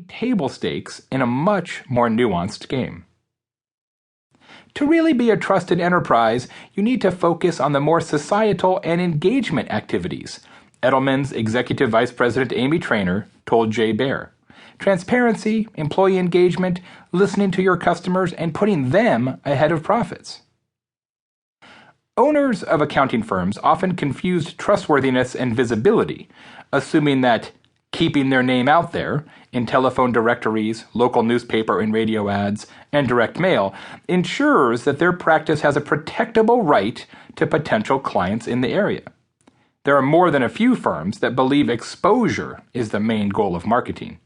table stakes in a much more nuanced game. To really be a trusted enterprise, you need to focus on the more societal and engagement activities. Edelman's Executive Vice President Amy Trainor told J. Baer. Transparency, employee engagement, listening to your customers, and putting them ahead of profits. Owners of accounting firms often confused trustworthiness and visibility, assuming that keeping their name out there in telephone directories, local newspaper and radio ads, and direct mail ensures that their practice has a protectable right to potential clients in the area. There are more than a few firms that believe exposure is the main goal of marketing.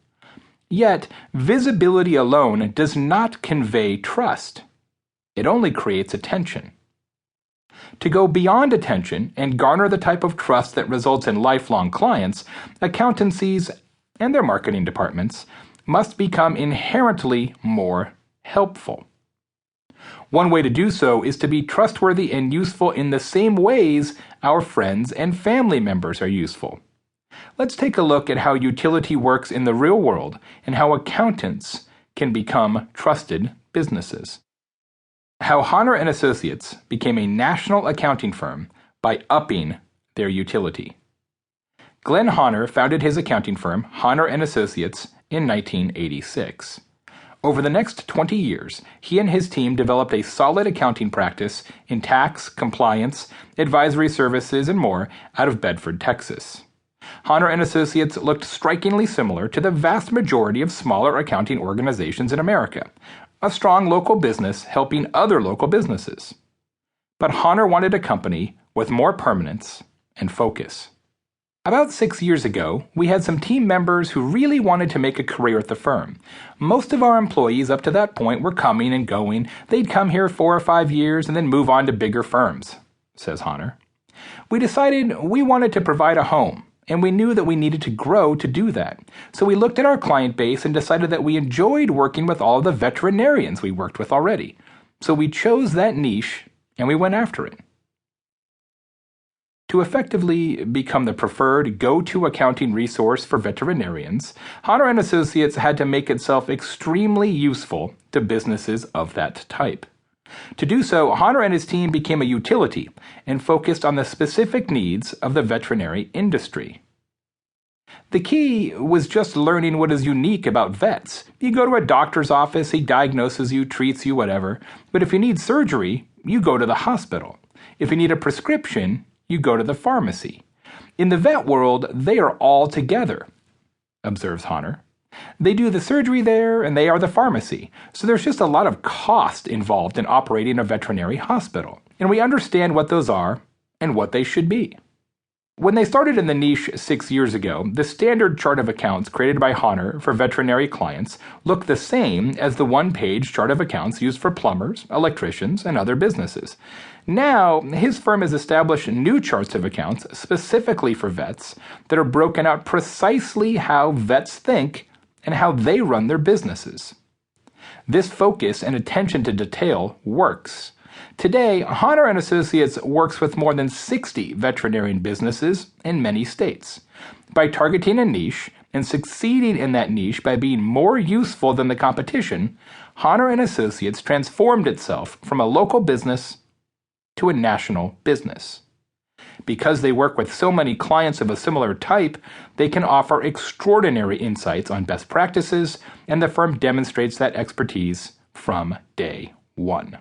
Yet, visibility alone does not convey trust. It only creates attention. To go beyond attention and garner the type of trust that results in lifelong clients, accountancies and their marketing departments must become inherently more helpful. One way to do so is to be trustworthy and useful in the same ways our friends and family members are useful. Let's take a look at how Youtility works in the real world and how accountants can become trusted businesses. How Honor & Associates became a national accounting firm by upping their utility. Glenn Honor founded his accounting firm, Honor & Associates, in 1986. Over the next 20 years, he and his team developed a solid accounting practice in tax, compliance, advisory services, and more out of Bedford, Texas. Honor & Associates looked strikingly similar to the vast majority of smaller accounting organizations in America, a strong local business helping other local businesses. But Honor wanted a company with more permanence and focus. About 6 years ago, we had some team members who really wanted to make a career at the firm. Most of our employees up to that point were coming and going. They'd come here 4 or 5 years and then move on to bigger firms, says Honor. We decided we wanted to provide a home, and we knew that we needed to grow to do that. So we looked at our client base and decided that we enjoyed working with all of the veterinarians we worked with already. So we chose that niche and we went after it. To effectively become the preferred go-to accounting resource for veterinarians, Honor & Associates had to make itself extremely useful to businesses of that type. To do so, Honor and his team became a utility and focused on the specific needs of the veterinary industry. The key was just learning what is unique about vets. You go to a doctor's office, he diagnoses you, treats you, whatever. But if you need surgery, you go to the hospital. If you need a prescription, you go to the pharmacy. In the vet world, they are all together, observes Honor. They do the surgery there, and they are the pharmacy. So there's just a lot of cost involved in operating a veterinary hospital. And we understand what those are and what they should be. When they started in the niche 6 years ago, the standard chart of accounts created by Honor for veterinary clients looked the same as the one-page chart of accounts used for plumbers, electricians, and other businesses. Now, his firm has established new charts of accounts specifically for vets that are broken out precisely how vets think and how they run their businesses. This focus and attention to detail works. Today, Honor & Associates works with more than 60 veterinarian businesses in many states. By targeting a niche and succeeding in that niche by being more useful than the competition, Honor & Associates transformed itself from a local business to a national business. Because they work with so many clients of a similar type, they can offer extraordinary insights on best practices, and the firm demonstrates that expertise from day one.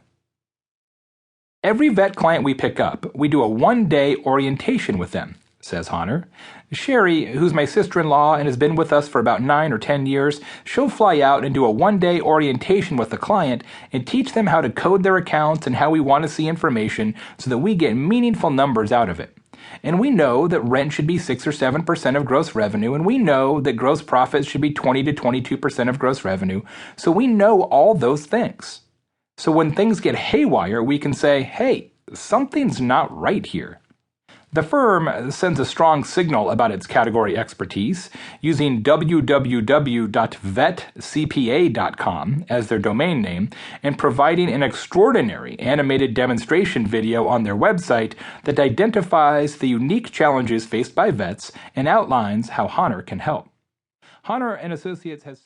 Every vet client we pick up, we do a one-day orientation with them, says Honor. Sherry, who's my sister-in-law and has been with us for about 9 or 10 years, she'll fly out and do a one-day orientation with the client and teach them how to code their accounts and how we want to see information so that we get meaningful numbers out of it. And we know that rent should be 6 or 7% of gross revenue, and we know that gross profits should be 20 to 22% of gross revenue, so we know all those things. So when things get haywire, we can say, hey, something's not right here. The firm sends a strong signal about its category expertise using www.vetcpa.com as their domain name and providing an extraordinary animated demonstration video on their website that identifies the unique challenges faced by vets and outlines how Honor can help. Honor & Associates has